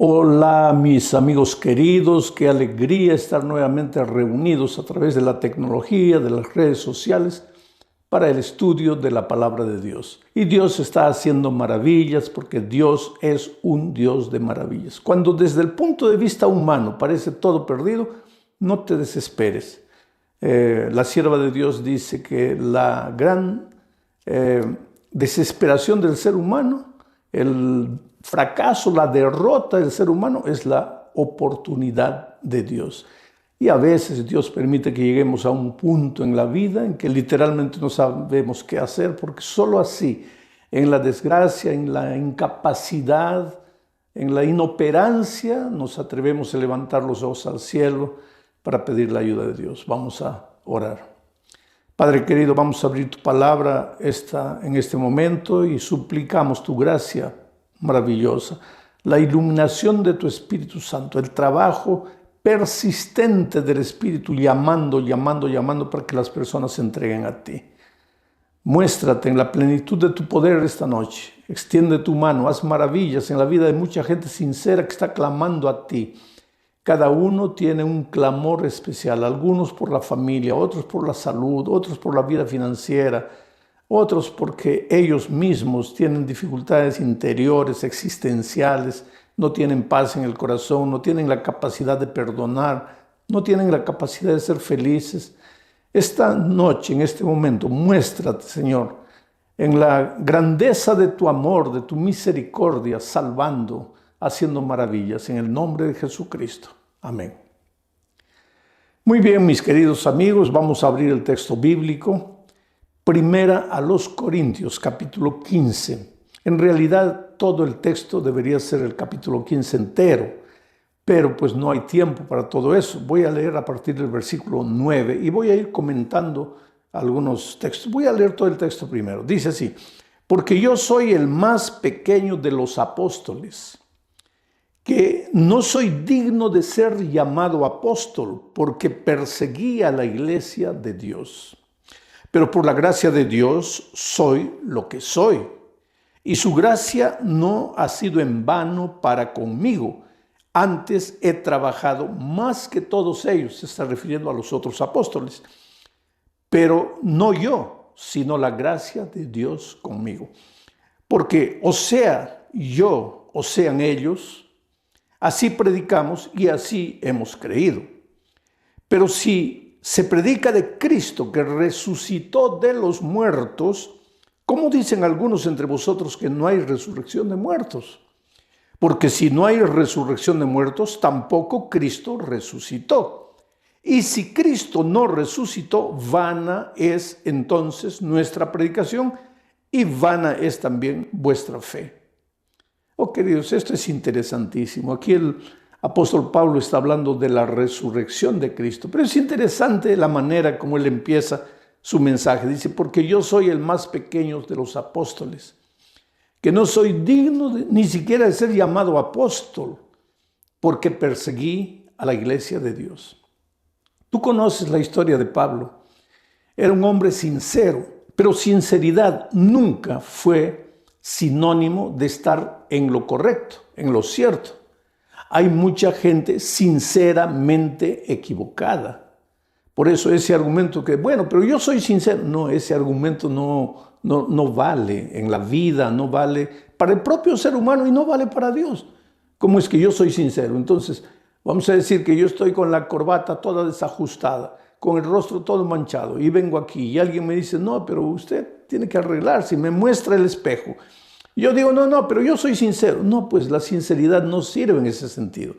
Hola mis amigos queridos, qué alegría estar nuevamente reunidos a través de la tecnología, de las redes sociales, para el estudio de la palabra de Dios. Y Dios está haciendo maravillas porque Dios es un Dios de maravillas. Cuando desde el punto de vista humano parece todo perdido, no te desesperes. La sierva de Dios dice que la gran desesperación del ser humano, el fracaso, la derrota del ser humano es la oportunidad de Dios. Y a veces Dios permite que lleguemos a un punto en la vida en que literalmente no sabemos qué hacer, porque solo así, en la desgracia, en la incapacidad, en la inoperancia, nos atrevemos a levantar los ojos al cielo para pedir la ayuda de Dios. Vamos a orar. Padre querido, vamos a abrir tu palabra en este momento y suplicamos tu gracia maravillosa, la iluminación de tu Espíritu Santo, el trabajo persistente del Espíritu llamando para que las personas se entreguen a ti. Muéstrate en la plenitud de tu poder esta noche. Extiende tu mano, haz maravillas en la vida de mucha gente sincera que está clamando a ti. Cada uno tiene un clamor especial, algunos por la familia, otros por la salud, otros por la vida financiera, otros porque ellos mismos tienen dificultades interiores, existenciales, no tienen paz en el corazón, no tienen la capacidad de perdonar, no tienen la capacidad de ser felices. Esta noche, en este momento, muéstrate, Señor, en la grandeza de tu amor, de tu misericordia, salvando, haciendo maravillas, en el nombre de Jesucristo. Amén. Muy bien, mis queridos amigos, vamos a abrir el texto bíblico. Primera a los Corintios, capítulo 15. En realidad, todo el texto debería ser el capítulo 15 entero, pero pues no hay tiempo para todo eso. Voy a leer a partir del versículo 9 y voy a ir comentando algunos textos. Voy a leer todo el texto primero. Dice así: porque yo soy el más pequeño de los apóstoles, que no soy digno de ser llamado apóstol, porque perseguí a la iglesia de Dios. Pero por la gracia de Dios soy lo que soy. Y su gracia no ha sido en vano para conmigo. Antes he trabajado más que todos ellos, se está refiriendo a los otros apóstoles. Pero no yo, sino la gracia de Dios conmigo. Porque o sea yo, o sean ellos, así predicamos y así hemos creído. Pero si se predica de Cristo que resucitó de los muertos, ¿cómo dicen algunos entre vosotros que no hay resurrección de muertos? Porque si no hay resurrección de muertos, tampoco Cristo resucitó. Y si Cristo no resucitó, vana es entonces nuestra predicación y vana es también vuestra fe. Oh, queridos, esto es interesantísimo. Aquí el apóstol Pablo está hablando de la resurrección de Cristo, pero es interesante la manera como él empieza su mensaje. Dice, porque yo soy el más pequeño de los apóstoles, que no soy digno ni siquiera de ser llamado apóstol, porque perseguí a la iglesia de Dios. Tú conoces la historia de Pablo. Era un hombre sincero, pero sinceridad nunca fue sinónimo de estar en lo correcto, en lo cierto. Hay mucha gente sinceramente equivocada. Por eso ese argumento que, bueno, pero yo soy sincero. No, ese argumento no vale en la vida, no vale para el propio ser humano y no vale para Dios. ¿Cómo es que yo soy sincero? Entonces, vamos a decir que yo estoy con la corbata toda desajustada, con el rostro todo manchado y vengo aquí y alguien me dice, no, pero usted tiene que arreglarse y me muestra el espejo. Yo digo, no, pero yo soy sincero. No, pues la sinceridad no sirve en ese sentido.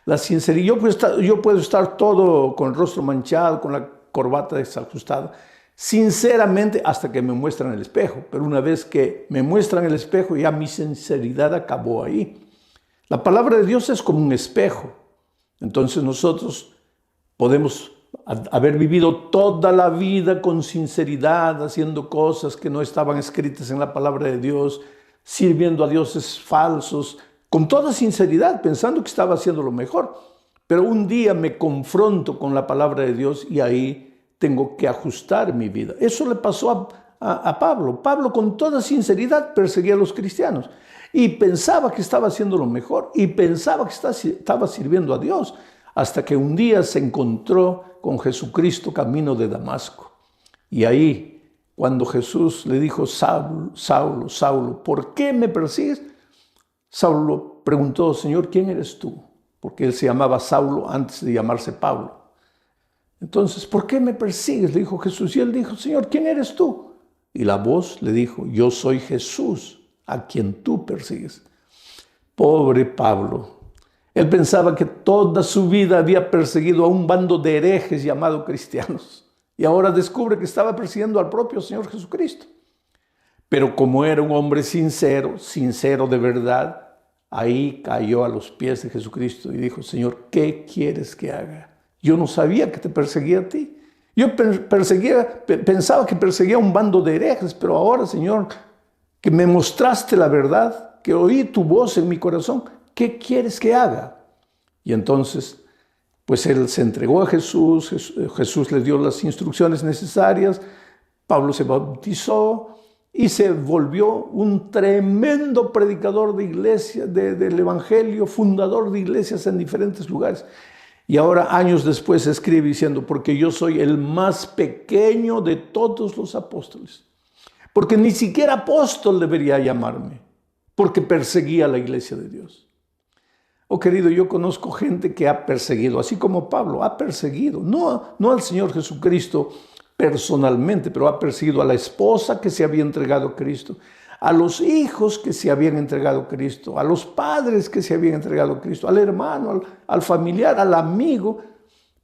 La sinceridad, yo puedo estar todo con el rostro manchado, con la corbata desajustada, sinceramente hasta que me muestran el espejo. Pero una vez que me muestran el espejo, ya mi sinceridad acabó ahí. La palabra de Dios es como un espejo. Entonces nosotros podemos haber vivido toda la vida con sinceridad, haciendo cosas que no estaban escritas en la palabra de Dios, sirviendo a dioses falsos, con toda sinceridad, pensando que estaba haciendo lo mejor. Pero un día me confronto con la palabra de Dios y ahí tengo que ajustar mi vida. Eso le pasó a Pablo. Pablo con toda sinceridad perseguía a los cristianos y pensaba que estaba haciendo lo mejor y pensaba que estaba sirviendo a Dios, hasta que un día se encontró con Jesucristo camino de Damasco. Y ahí, cuando Jesús le dijo: Saulo, Saulo, Saulo, ¿por qué me persigues? Saulo preguntó: Señor, ¿quién eres tú? Porque él se llamaba Saulo antes de llamarse Pablo. Entonces, ¿por qué me persigues?, le dijo Jesús. Y él dijo: Señor, ¿quién eres tú? Y la voz le dijo: yo soy Jesús, a quien tú persigues. Pobre Pablo. Él pensaba que toda su vida había perseguido a un bando de herejes llamados cristianos. Y ahora descubre que estaba persiguiendo al propio Señor Jesucristo. Pero como era un hombre sincero, sincero de verdad, ahí cayó a los pies de Jesucristo y dijo: Señor, ¿qué quieres que haga? Yo no sabía que te perseguía a ti. Yo pensaba que perseguía a un bando de herejes, pero ahora, Señor, que me mostraste la verdad, que oí tu voz en mi corazón, ¿qué quieres que haga? Y entonces, pues él se entregó a Jesús, Jesús le dio las instrucciones necesarias, Pablo se bautizó y se volvió un tremendo predicador de iglesia, del evangelio, fundador de iglesias en diferentes lugares. Y ahora, años después, escribe diciendo: porque yo soy el más pequeño de todos los apóstoles. Porque ni siquiera apóstol debería llamarme, porque perseguía a la iglesia de Dios. Oh, querido, yo conozco gente que ha perseguido, así como Pablo, ha perseguido, no al Señor Jesucristo personalmente, pero ha perseguido a la esposa que se había entregado a Cristo, a los hijos que se habían entregado a Cristo, a los padres que se habían entregado a Cristo, al hermano, al familiar, al amigo.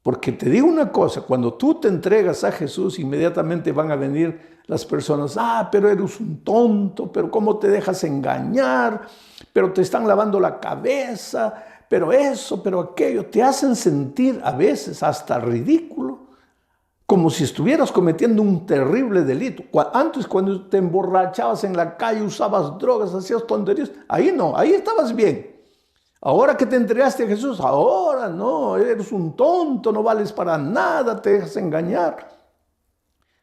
Porque te digo una cosa, cuando tú te entregas a Jesús, inmediatamente van a venir las personas: pero eres un tonto, pero cómo te dejas engañar, pero te están lavando la cabeza, pero eso, pero aquello. Te hacen sentir a veces hasta ridículo, como si estuvieras cometiendo un terrible delito. Antes, cuando te emborrachabas en la calle, usabas drogas, hacías tonterías, ahí no, ahí estabas bien. Ahora que te entregaste a Jesús, ahora no, eres un tonto, no vales para nada, te dejas engañar.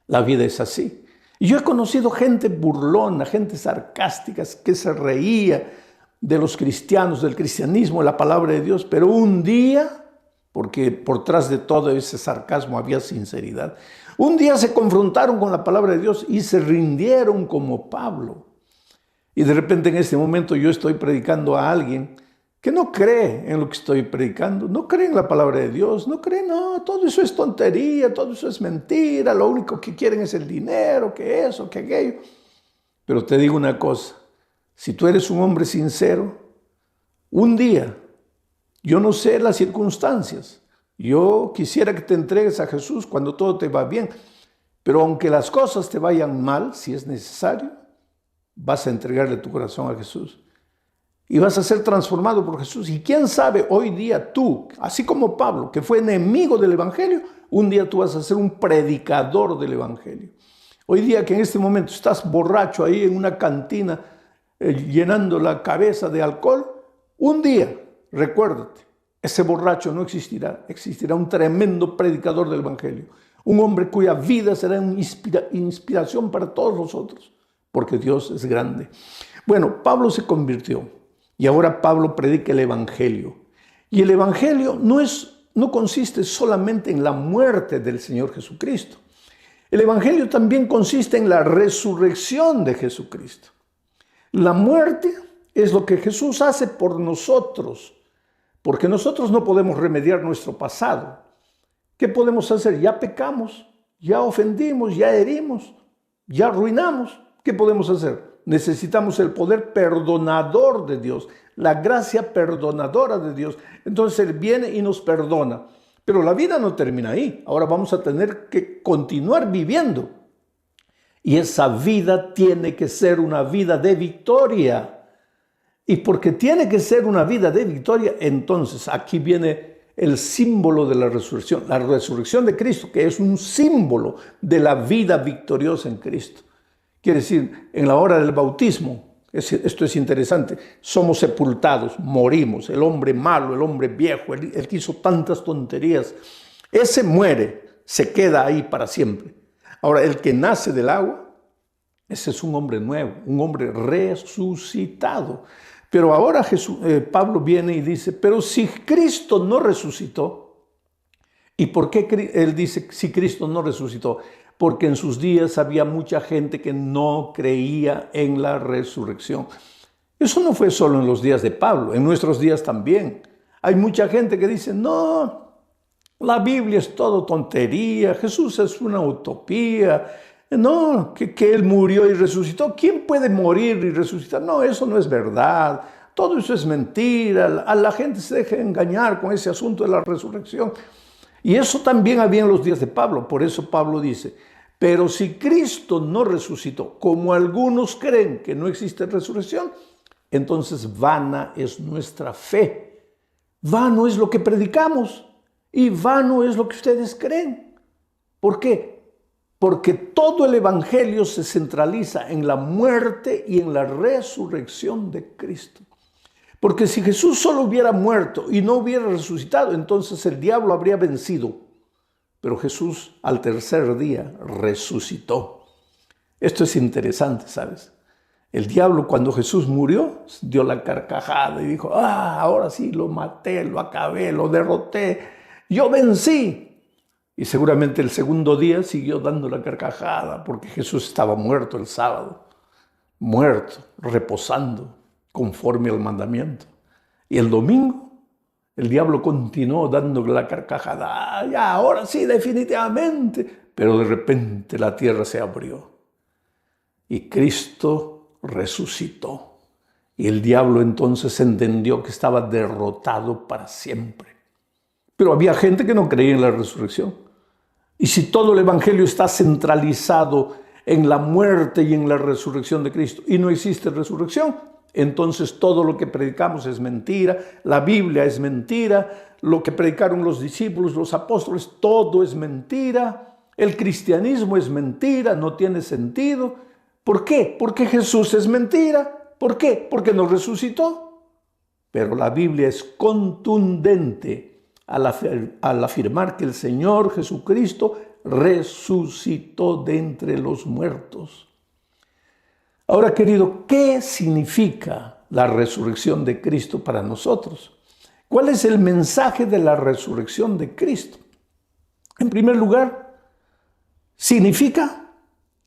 La vida es así. Y yo he conocido gente burlona, gente sarcástica, que se reía de los cristianos, del cristianismo, de la palabra de Dios, pero un día, porque por tras de todo ese sarcasmo había sinceridad, un día se confrontaron con la palabra de Dios y se rindieron como Pablo. Y de repente, en este momento, yo estoy predicando a alguien que no cree en lo que estoy predicando, no cree en la palabra de Dios, no cree, no, todo eso es tontería, todo eso es mentira, lo único que quieren es el dinero, que eso, que aquello. Pero te digo una cosa, si tú eres un hombre sincero, un día, yo no sé las circunstancias, yo quisiera que te entregues a Jesús cuando todo te va bien, pero aunque las cosas te vayan mal, si es necesario, vas a entregarle tu corazón a Jesús. Y vas a ser transformado por Jesús. Y quién sabe, hoy día tú, así como Pablo, que fue enemigo del evangelio, un día tú vas a ser un predicador del evangelio. Hoy día, que en este momento estás borracho ahí en una cantina, llenando la cabeza de alcohol, un día, recuérdate, ese borracho no existirá. Existirá un tremendo predicador del evangelio. Un hombre cuya vida será una inspiración para todos nosotros, porque Dios es grande. Bueno, Pablo se convirtió. Y ahora Pablo predica el evangelio. Y el evangelio no consiste solamente en la muerte del Señor Jesucristo. El evangelio también consiste en la resurrección de Jesucristo. La muerte es lo que Jesús hace por nosotros, porque nosotros no podemos remediar nuestro pasado. ¿Qué podemos hacer? Ya pecamos, ya ofendimos, ya herimos, ya arruinamos. ¿Qué podemos hacer? Necesitamos el poder perdonador de Dios, la gracia perdonadora de Dios. Entonces Él viene y nos perdona. Pero la vida no termina ahí. Ahora vamos a tener que continuar viviendo. Y esa vida tiene que ser una vida de victoria. Y porque tiene que ser una vida de victoria, entonces aquí viene el símbolo de la resurrección de Cristo, que es un símbolo de la vida victoriosa en Cristo. Quiere decir, en la hora del bautismo, esto es interesante, somos sepultados, morimos. El hombre malo, el hombre viejo, el que hizo tantas tonterías, ese muere, se queda ahí para siempre. Ahora, el que nace del agua Ese es un hombre nuevo, un hombre resucitado. Pero ahora Pablo viene y dice, pero si Cristo no resucitó, ¿y por qué él dice si Cristo no resucitó? Porque en sus días había mucha gente que no creía en la resurrección. Eso no fue solo en los días de Pablo, en nuestros días también. Hay mucha gente que dice, no, la Biblia es todo tontería, Jesús es una utopía, no, que Él murió y resucitó. ¿Quién puede morir y resucitar? No, eso no es verdad, todo eso es mentira, a la gente se deja engañar con ese asunto de la resurrección. Y eso también había en los días de Pablo, por eso Pablo dice, pero si Cristo no resucitó, como algunos creen que no existe resurrección, entonces vana es nuestra fe, vano es lo que predicamos y vano es lo que ustedes creen. ¿Por qué? Porque todo el evangelio se centraliza en la muerte y en la resurrección de Cristo. Porque si Jesús solo hubiera muerto y no hubiera resucitado, entonces el diablo habría vencido. Pero Jesús al tercer día resucitó. Esto es interesante, ¿sabes? El diablo cuando Jesús murió dio la carcajada y dijo, ahora sí lo maté, lo acabé, lo derroté, yo vencí. Y seguramente el segundo día siguió dando la carcajada porque Jesús estaba muerto el sábado, muerto, reposando conforme al mandamiento. Y el domingo el diablo continuó dando la carcajada, ya, ahora sí, definitivamente. Pero de repente la tierra se abrió y Cristo resucitó. Y el diablo entonces entendió que estaba derrotado para siempre. Pero había gente que no creía en la resurrección. Y si todo el evangelio está centralizado en la muerte y en la resurrección de Cristo y no existe resurrección, entonces todo lo que predicamos es mentira, la Biblia es mentira, lo que predicaron los discípulos, los apóstoles, todo es mentira, el cristianismo es mentira, no tiene sentido. ¿Por qué? Porque Jesús es mentira. ¿Por qué? Porque no resucitó. Pero la Biblia es contundente al afirmar que el Señor Jesucristo resucitó de entre los muertos. Ahora, querido, ¿qué significa la resurrección de Cristo para nosotros? ¿Cuál es el mensaje de la resurrección de Cristo? En primer lugar, significa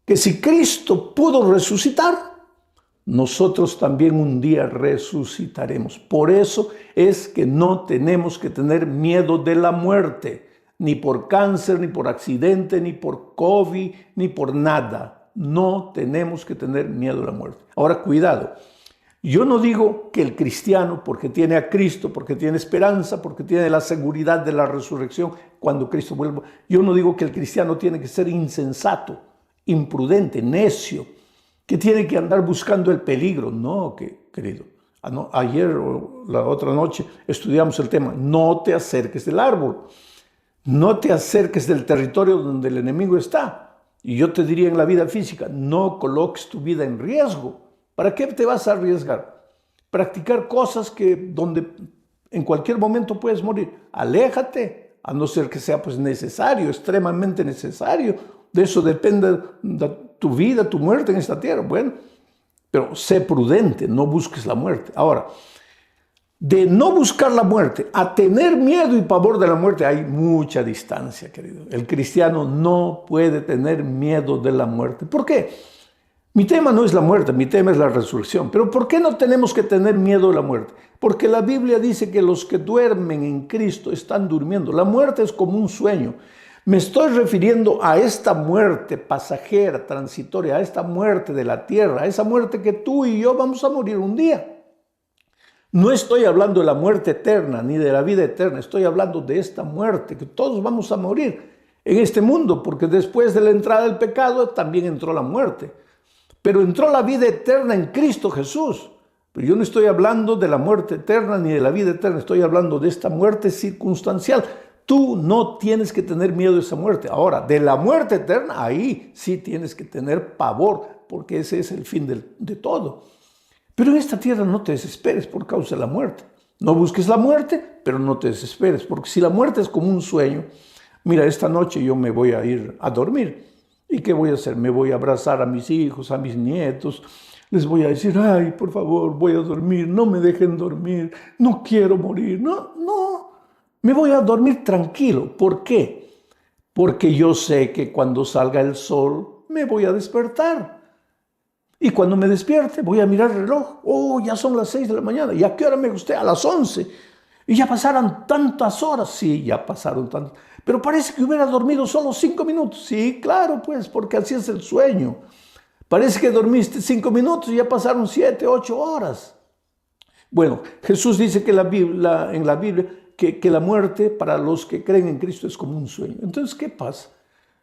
que si Cristo pudo resucitar, nosotros también un día resucitaremos. Por eso es que no tenemos que tener miedo de la muerte, ni por cáncer, ni por accidente, ni por COVID, ni por nada. No tenemos que tener miedo a la muerte. Ahora, cuidado. Yo no digo que el cristiano, porque tiene a Cristo, porque tiene esperanza, porque tiene la seguridad de la resurrección cuando Cristo vuelva, yo no digo que el cristiano tiene que ser insensato, imprudente, necio, que tiene que andar buscando el peligro. No, querido. Ayer o la otra noche estudiamos el tema. No te acerques del árbol. No te acerques del territorio donde el enemigo está. Y yo te diría en la vida física, no coloques tu vida en riesgo. ¿Para qué te vas a arriesgar? Practicar cosas donde en cualquier momento puedes morir. Aléjate, a no ser que sea pues necesario, extremadamente necesario. De eso depende tu vida, tu muerte en esta tierra. Bueno, pero sé prudente, no busques la muerte. Ahora, de no buscar la muerte a tener miedo y pavor de la muerte hay mucha distancia, querido. El cristiano no puede tener miedo de la muerte. ¿Por qué? Mi tema no es la muerte, mi tema es la resurrección. Pero ¿por qué no tenemos que tener miedo de la muerte? Porque la Biblia dice que los que duermen en Cristo están durmiendo. La muerte es como un sueño. Me estoy refiriendo a esta muerte pasajera, transitoria, a esta muerte de la tierra, a esa muerte que tú y yo vamos a morir un día. No estoy hablando de la muerte eterna ni de la vida eterna, estoy hablando de esta muerte, que todos vamos a morir en este mundo, porque después de la entrada del pecado también entró la muerte. Pero entró la vida eterna en Cristo Jesús. Pero yo no estoy hablando de la muerte eterna ni de la vida eterna, estoy hablando de esta muerte circunstancial. Tú no tienes que tener miedo de esa muerte. Ahora, de la muerte eterna, ahí sí tienes que tener pavor, porque ese es el fin de todo. Pero en esta tierra no te desesperes por causa de la muerte. No busques la muerte, pero no te desesperes, porque si la muerte es como un sueño, mira, esta noche yo me voy a ir a dormir ¿Y qué voy a hacer? Me voy a abrazar a mis hijos, a mis nietos. Les voy a decir, ay, por favor, voy a dormir, no me dejen dormir, no quiero morir. No, no, me voy a dormir tranquilo. ¿Por qué? Porque yo sé que cuando salga el sol me voy a despertar. Y cuando me despierte voy a mirar el reloj. Oh, ya son las 6 de la mañana. ¿Y a qué hora me acosté? A las 11. Y ya pasaron tantas horas. Sí, ya pasaron tantas. Pero parece que hubiera dormido solo 5 minutos. Sí, claro, pues, porque así es el sueño. Parece que dormiste 5 minutos y ya pasaron 7, 8 horas. Bueno, Jesús dice que en la Biblia que la muerte para los que creen en Cristo es como un sueño. Entonces, ¿qué pasa?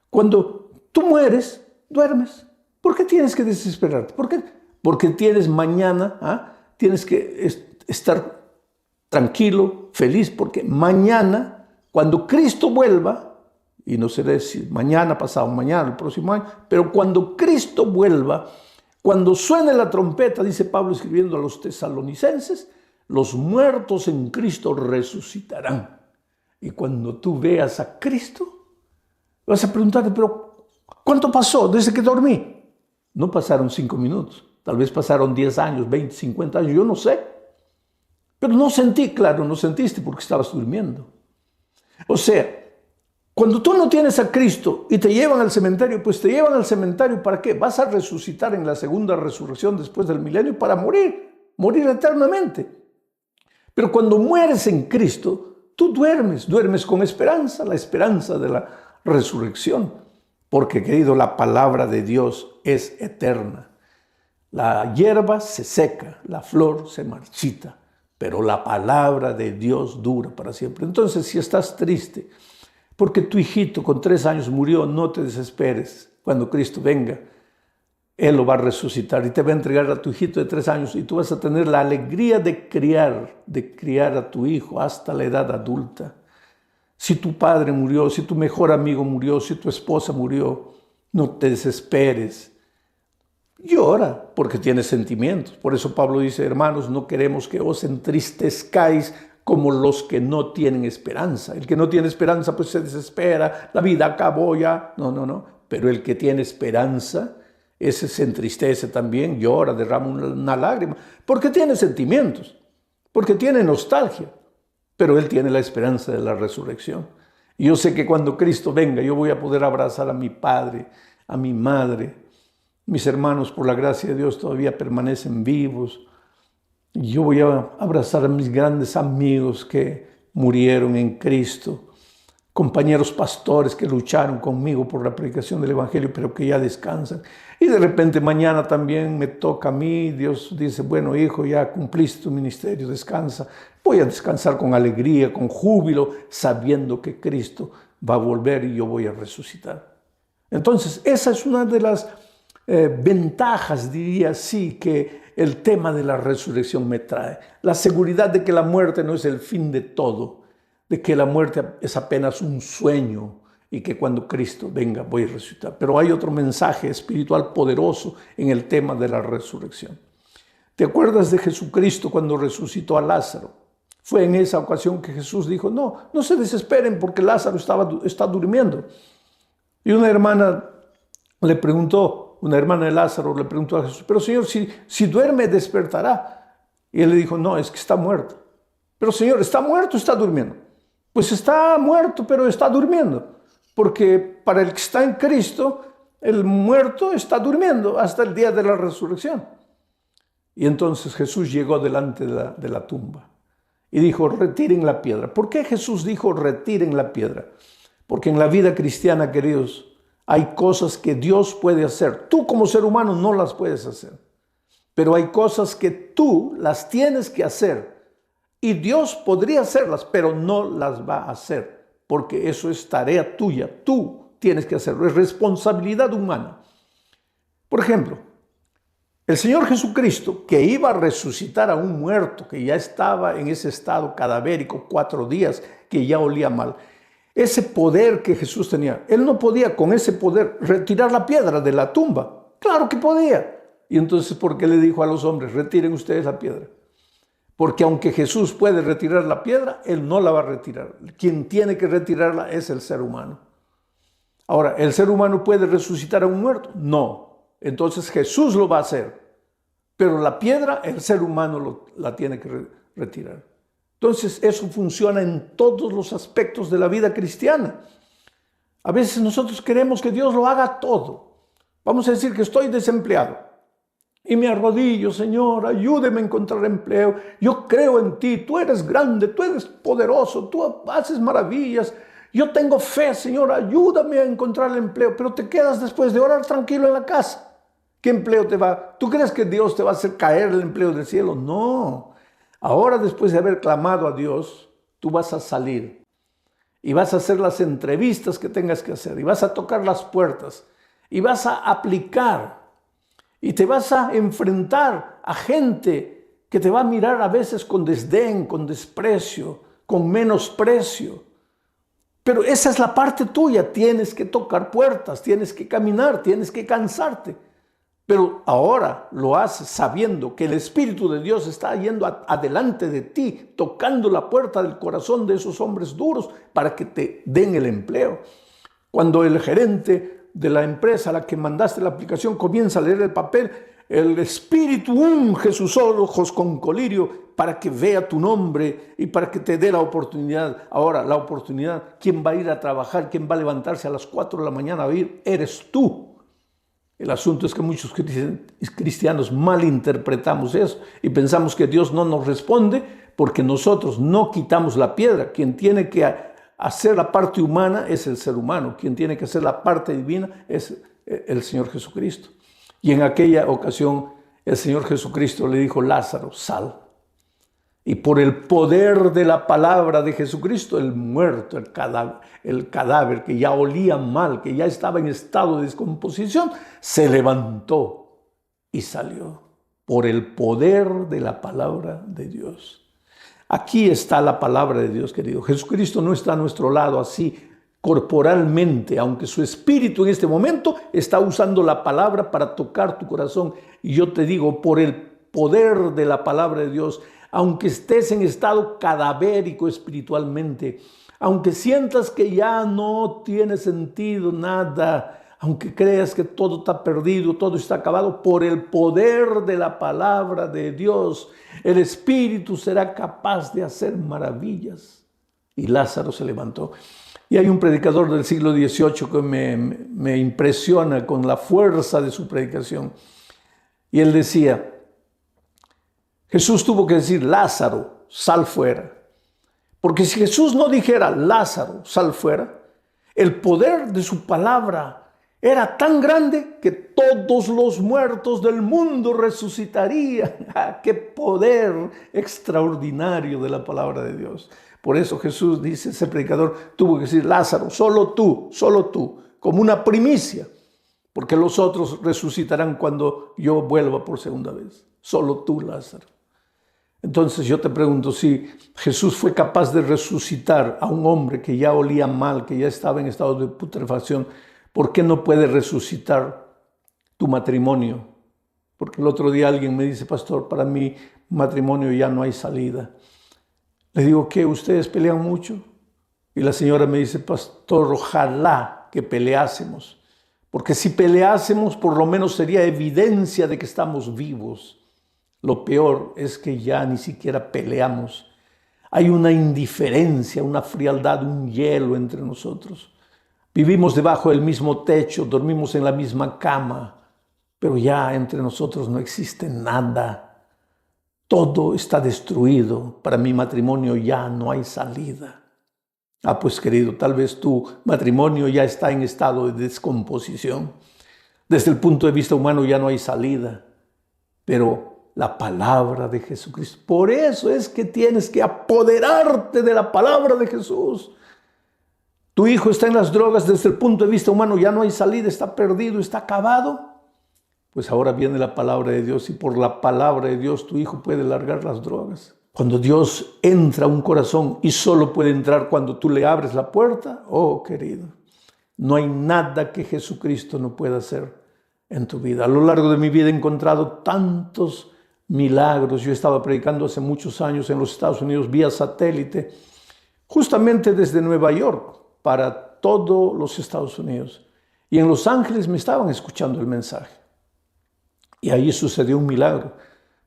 Cuando tú mueres, duermes. ¿Por qué tienes que desesperarte? ¿Por qué? Porque tienes mañana, tienes que estar tranquilo, feliz, porque mañana, cuando Cristo vuelva, y no sé si mañana, pasado mañana, el próximo año, pero cuando Cristo vuelva, cuando suene la trompeta, dice Pablo escribiendo a los tesalonicenses, los muertos en Cristo resucitarán. Y cuando tú veas a Cristo, vas a preguntarte, pero ¿cuánto pasó desde que dormí? No pasaron 5 minutos, tal vez pasaron 10 años, 20, 50 años, yo no sé. Pero no sentí, claro, no sentiste porque estabas durmiendo. O sea, cuando tú no tienes a Cristo y te llevan al cementerio, pues te llevan al cementerio ¿para qué? Vas a resucitar en la segunda resurrección después del milenio para morir eternamente. Pero cuando mueres en Cristo, tú duermes con esperanza, la esperanza de la resurrección. Porque, querido, la palabra de Dios es eterna. La hierba se seca, la flor se marchita, pero la palabra de Dios dura para siempre. Entonces, si estás triste porque tu hijito con 3 años murió, no te desesperes. Cuando Cristo venga, Él lo va a resucitar y te va a entregar a tu hijito de 3 años y tú vas a tener la alegría de criar a tu hijo hasta la edad adulta. Si tu padre murió, si tu mejor amigo murió, si tu esposa murió, no te desesperes. Llora porque tienes sentimientos. Por eso Pablo dice, hermanos, no queremos que os entristezcáis como los que no tienen esperanza. El que no tiene esperanza pues se desespera, la vida acabó ya. No. Pero el que tiene esperanza, ese se entristece también, llora, derrama una lágrima, porque tiene sentimientos, porque tiene nostalgia. Pero Él tiene la esperanza de la resurrección. Y yo sé que cuando Cristo venga, yo voy a poder abrazar a mi padre, a mi madre. Mis hermanos, por la gracia de Dios, todavía permanecen vivos. Yo voy a abrazar a mis grandes amigos que murieron en Cristo. Compañeros pastores que lucharon conmigo por la predicación del Evangelio, pero que ya descansan. Y de repente mañana también me toca a mí. Dios dice, bueno, hijo, ya cumpliste tu ministerio, descansa. Voy a descansar con alegría, con júbilo, sabiendo que Cristo va a volver y yo voy a resucitar. Entonces, esa es una de las ventajas, diría así, que el tema de la resurrección me trae. La seguridad de que la muerte no es el fin de todo, de que la muerte es apenas un sueño y que cuando Cristo venga voy a resucitar. Pero hay otro mensaje espiritual poderoso en el tema de la resurrección. ¿Te acuerdas de Jesucristo cuando resucitó a Lázaro? Fue en esa ocasión que Jesús dijo, no se desesperen porque Lázaro está durmiendo. Y una hermana de Lázaro le preguntó a Jesús, pero Señor, si duerme despertará. Y él le dijo, no, es que está muerto. Pero Señor, ¿está muerto o está durmiendo? Pues está muerto, pero está durmiendo. Porque para el que está en Cristo, el muerto está durmiendo hasta el día de la resurrección. Y entonces Jesús llegó delante de la tumba y dijo, retiren la piedra. ¿Por qué Jesús dijo, retiren la piedra? Porque en la vida cristiana, queridos, hay cosas que Dios puede hacer. Tú como ser humano no las puedes hacer. Pero hay cosas que tú las tienes que hacer. Y Dios podría hacerlas, pero no las va a hacer. Porque eso es tarea tuya. Tú tienes que hacerlo. Es responsabilidad humana. Por ejemplo, el Señor Jesucristo, que iba a resucitar a un muerto, que ya estaba en ese estado cadavérico 4 días, que ya olía mal. Ese poder que Jesús tenía, Él no podía con ese poder retirar la piedra de la tumba. Claro que podía. Y entonces, ¿por qué le dijo a los hombres, retiren ustedes la piedra? Porque aunque Jesús puede retirar la piedra, Él no la va a retirar. Quien tiene que retirarla es el ser humano. Ahora, ¿el ser humano puede resucitar a un muerto? No. Entonces Jesús lo va a hacer. Pero la piedra, el ser humano la tiene que retirar. Entonces, eso funciona en todos los aspectos de la vida cristiana. A veces nosotros queremos que Dios lo haga todo. Vamos a decir que estoy desempleado y me arrodillo: Señor, ayúdeme a encontrar empleo. Yo creo en ti, tú eres grande, tú eres poderoso, tú haces maravillas. Yo tengo fe, Señor, ayúdame a encontrar el empleo. Pero te quedas después de orar tranquilo en la casa. ¿Qué empleo te va? ¿Tú crees que Dios te va a hacer caer el empleo del cielo? No. Ahora, después de haber clamado a Dios, tú vas a salir y vas a hacer las entrevistas que tengas que hacer y vas a tocar las puertas y vas a aplicar y te vas a enfrentar a gente que te va a mirar a veces con desdén, con desprecio, con menosprecio. Pero esa es la parte tuya. Tienes que tocar puertas, tienes que caminar, tienes que cansarte. Pero ahora lo haces sabiendo que el Espíritu de Dios está yendo adelante de ti, tocando la puerta del corazón de esos hombres duros para que te den el empleo. Cuando el gerente de la empresa a la que mandaste la aplicación comienza a leer el papel, el Espíritu unge sus ojos con colirio para que vea tu nombre y para que te dé la oportunidad. Ahora, la oportunidad, ¿quién va a ir a trabajar? ¿Quién va a levantarse a las 4 de la mañana a ir? Eres tú. El asunto es que muchos cristianos malinterpretamos eso y pensamos que Dios no nos responde porque nosotros no quitamos la piedra. Quien tiene que hacer la parte humana es el ser humano. Quien tiene que hacer la parte divina es el Señor Jesucristo. Y en aquella ocasión el Señor Jesucristo le dijo: Lázaro, sal. Y por el poder de la palabra de Jesucristo, el muerto, el cadáver que ya olía mal, que ya estaba en estado de descomposición, se levantó y salió. Por el poder de la palabra de Dios. Aquí está la palabra de Dios, querido. Jesucristo no está a nuestro lado así corporalmente, aunque su espíritu en este momento está usando la palabra para tocar tu corazón. Y yo te digo, por el poder de la palabra de Dios, aunque estés en estado cadavérico espiritualmente, aunque sientas que ya no tiene sentido nada, aunque creas que todo está perdido, todo está acabado, por el poder de la palabra de Dios, el Espíritu será capaz de hacer maravillas. Y Lázaro se levantó. Y hay un predicador del siglo XVIII que me impresiona con la fuerza de su predicación. Y él decía: Jesús tuvo que decir: Lázaro, sal fuera. Porque si Jesús no dijera: Lázaro, sal fuera, el poder de su palabra era tan grande que todos los muertos del mundo resucitarían. ¡Qué poder extraordinario de la palabra de Dios! Por eso Jesús dice, ese predicador tuvo que decir: Lázaro, solo tú, como una primicia, porque los otros resucitarán cuando yo vuelva por segunda vez. Solo tú, Lázaro. Entonces yo te pregunto, si Jesús fue capaz de resucitar a un hombre que ya olía mal, que ya estaba en estado de putrefacción, ¿por qué no puede resucitar tu matrimonio? Porque el otro día alguien me dice: pastor, para mi matrimonio ya no hay salida. Le digo: ¿qué? ¿Ustedes pelean mucho? Y la señora me dice: pastor, ojalá que peleásemos. Porque si peleásemos, por lo menos sería evidencia de que estamos vivos. Lo peor es que ya ni siquiera peleamos. Hay una indiferencia, una frialdad, un hielo entre nosotros. Vivimos debajo del mismo techo, dormimos en la misma cama, pero ya entre nosotros no existe nada. Todo está destruido. Para mi matrimonio ya no hay salida. Pues querido, tal vez tu matrimonio ya está en estado de descomposición. Desde el punto de vista humano ya no hay salida, pero la palabra de Jesucristo. Por eso es que tienes que apoderarte de la palabra de Jesús. Tu hijo está en las drogas, desde el punto de vista humano ya no hay salida, está perdido, está acabado. Pues ahora viene la palabra de Dios y por la palabra de Dios tu hijo puede largar las drogas. Cuando Dios entra a un corazón y solo puede entrar cuando tú le abres la puerta, oh querido, no hay nada que Jesucristo no pueda hacer en tu vida. A lo largo de mi vida he encontrado tantos milagros. Yo estaba predicando hace muchos años en los Estados Unidos vía satélite, justamente desde Nueva York, para todos los Estados Unidos. Y en Los Ángeles me estaban escuchando el mensaje. Y ahí sucedió un milagro,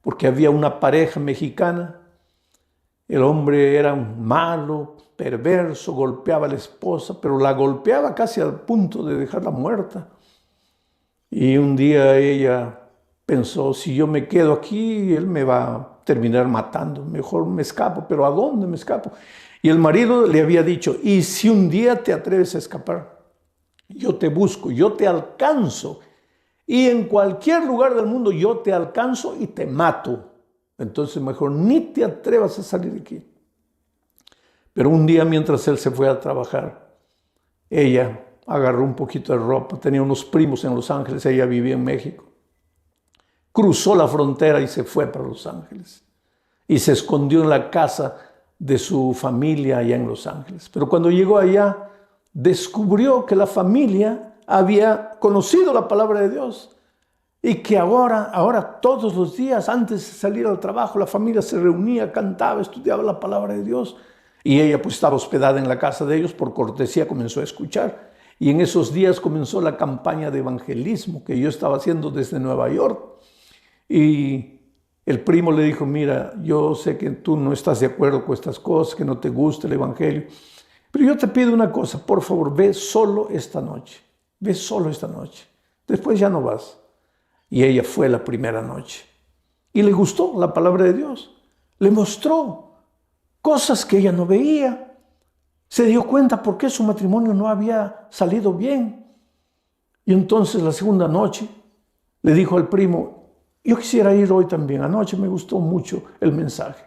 porque había una pareja mexicana. El hombre era malo, perverso, golpeaba a la esposa, pero la golpeaba casi al punto de dejarla muerta. Y un día ella pensó, si yo me quedo aquí, él me va a terminar matando, mejor me escapo, pero ¿a dónde me escapo? Y el marido le había dicho, y si un día te atreves a escapar, yo te busco, yo te alcanzo, y en cualquier lugar del mundo yo te alcanzo y te mato. Entonces mejor ni te atrevas a salir de aquí. Pero un día mientras él se fue a trabajar, ella agarró un poquito de ropa, tenía unos primos en Los Ángeles, ella vivía en México. Cruzó la frontera y se fue para Los Ángeles. Y se escondió en la casa de su familia allá en Los Ángeles. Pero cuando llegó allá, descubrió que la familia había conocido la palabra de Dios y que ahora todos los días antes de salir al trabajo la familia se reunía, cantaba, estudiaba la palabra de Dios y ella pues estaba hospedada en la casa de ellos, por cortesía comenzó a escuchar y en esos días comenzó la campaña de evangelismo que yo estaba haciendo desde Nueva York y el primo le dijo, mira, yo sé que tú no estás de acuerdo con estas cosas, que no te gusta el evangelio, pero yo te pido una cosa, por favor, ve solo esta noche. Ve solo esta noche. Después ya no vas. Y ella fue la primera noche. Y le gustó la palabra de Dios. Le mostró cosas que ella no veía. Se dio cuenta por qué su matrimonio no había salido bien. Y entonces la segunda noche le dijo al primo, yo quisiera ir hoy también. Anoche me gustó mucho el mensaje.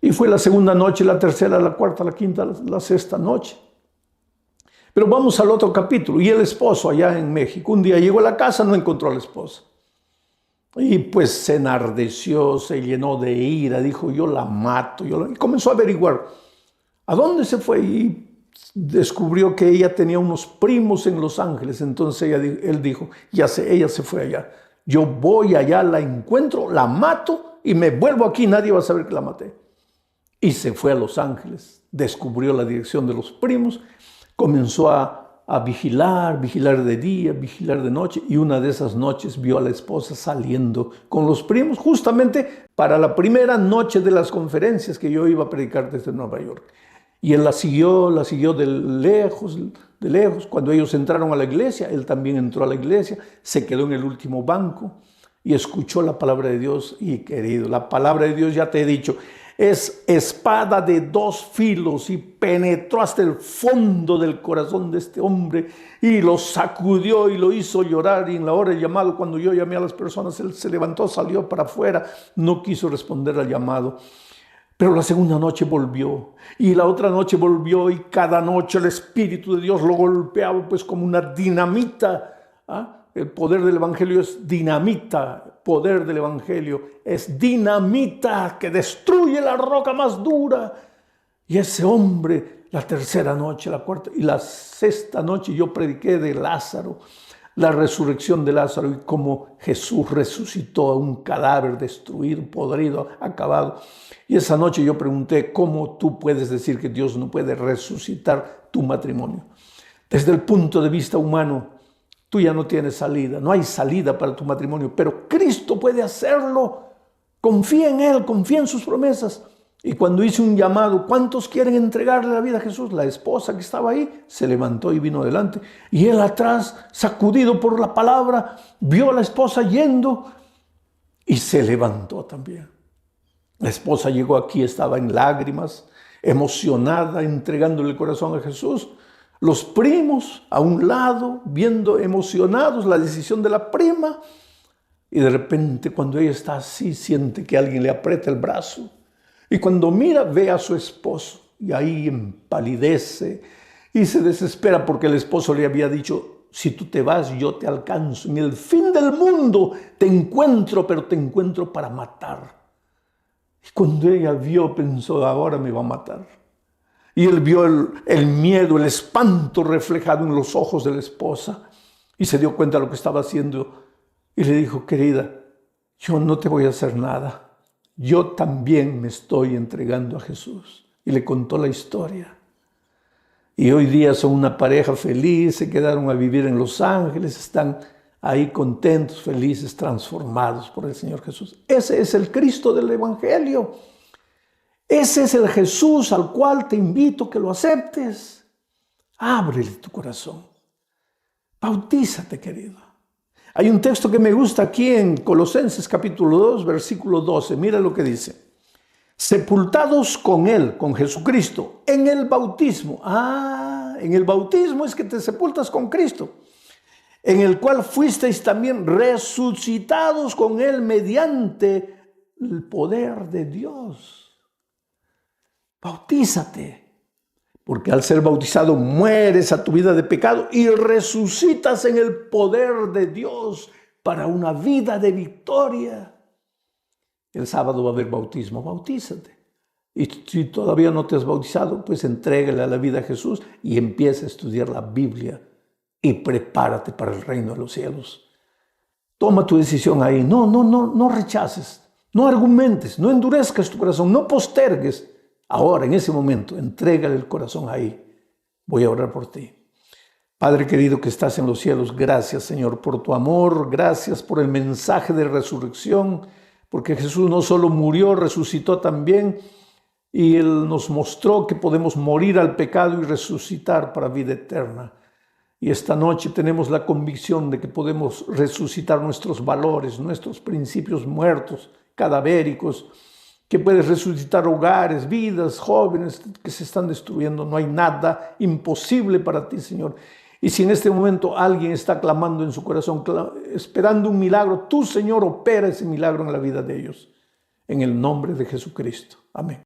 Y fue la segunda noche, la tercera, la cuarta, la quinta, la sexta noche. Pero vamos al otro capítulo. Y el esposo allá en México, un día llegó a la casa, no encontró a la esposa. Y pues se enardeció, se llenó de ira, dijo, yo la mato. Y comenzó a averiguar a dónde se fue y descubrió que ella tenía unos primos en Los Ángeles. Entonces él dijo, ya sé, ella se fue allá. Yo voy allá, la encuentro, la mato y me vuelvo aquí, nadie va a saber que la maté. Y se fue a Los Ángeles, descubrió la dirección de los primos, comenzó a vigilar de día, vigilar de noche, y una de esas noches vio a la esposa saliendo con los primos, justamente para la primera noche de las conferencias que yo iba a predicar desde Nueva York. Y él la siguió de lejos. Cuando ellos entraron a la iglesia, él también entró a la iglesia, se quedó en el último banco y escuchó la palabra de Dios. Y querido, la palabra de Dios, ya te he dicho, es espada de dos filos y penetró hasta el fondo del corazón de este hombre y lo sacudió y lo hizo llorar. Y en la hora del llamado, cuando yo llamé a las personas, él se levantó, salió para afuera, no quiso responder al llamado. Pero la segunda noche volvió y la otra noche volvió y cada noche el Espíritu de Dios lo golpeaba pues como una dinamita. El poder del Evangelio es dinamita, poder del Evangelio es dinamita que destruye la roca más dura. Y ese hombre, la tercera noche, la cuarta y la sexta noche yo prediqué de Lázaro, la resurrección de Lázaro y cómo Jesús resucitó a un cadáver destruido, podrido, acabado. Y esa noche yo pregunté, ¿cómo tú puedes decir que Dios no puede resucitar tu matrimonio? Desde el punto de vista humano, tú ya no tienes salida, no hay salida para tu matrimonio, pero Cristo puede hacerlo. Confía en Él, confía en sus promesas. Y cuando hice un llamado, ¿cuántos quieren entregarle la vida a Jesús? La esposa que estaba ahí se levantó y vino adelante. Y él atrás, sacudido por la palabra, vio a la esposa yendo y se levantó también. La esposa llegó aquí, estaba en lágrimas, emocionada, entregándole el corazón a Jesús. Los primos a un lado, viendo emocionados la decisión de la prima. Y de repente, cuando ella está así, siente que alguien le aprieta el brazo. Y cuando mira, ve a su esposo. Y ahí empalidece y se desespera porque el esposo le había dicho, si tú te vas, yo te alcanzo. En el fin del mundo te encuentro, pero te encuentro para matar. Y cuando ella vio, pensó, ahora me va a matar. Y él vio el miedo, el espanto reflejado en los ojos de la esposa. Y se dio cuenta de lo que estaba haciendo. Y le dijo, querida, yo no te voy a hacer nada. Yo también me estoy entregando a Jesús. Y le contó la historia. y hoy día son una pareja feliz, se quedaron a vivir en Los Ángeles, están ahí contentos, felices, transformados por el Señor Jesús. Ese es el Cristo del Evangelio. Ese es el Jesús al cual te invito que lo aceptes. Ábrele tu corazón. Bautízate, querido. Hay un texto que me gusta aquí en Colosenses capítulo 2, versículo 12. Mira lo que dice. Sepultados con Él, con Jesucristo, en el bautismo. En el bautismo es que te sepultas con Cristo. En el cual fuisteis también resucitados con Él mediante el poder de Dios. Bautízate. Porque al ser bautizado mueres a tu vida de pecado y resucitas en el poder de Dios para una vida de victoria. El sábado va a haber bautismo, bautízate. Y si todavía no te has bautizado, pues entrégale a la vida a Jesús y empieza a estudiar la Biblia y prepárate para el reino de los cielos. Toma tu decisión ahí. No rechaces, no argumentes, no endurezcas tu corazón, no postergues. Ahora, en ese momento, entrégale el corazón ahí. Voy a orar por ti. Padre querido que estás en los cielos, gracias, Señor, por tu amor. Gracias por el mensaje de resurrección, porque Jesús no solo murió, resucitó también. Y Él nos mostró que podemos morir al pecado y resucitar para vida eterna. Y esta noche tenemos la convicción de que podemos resucitar nuestros valores, nuestros principios muertos, cadavéricos, que puedes resucitar hogares, vidas, jóvenes que se están destruyendo. No hay nada imposible para ti, Señor. Y si en este momento alguien está clamando en su corazón, esperando un milagro, tú, Señor, opera ese milagro en la vida de ellos. En el nombre de Jesucristo. Amén.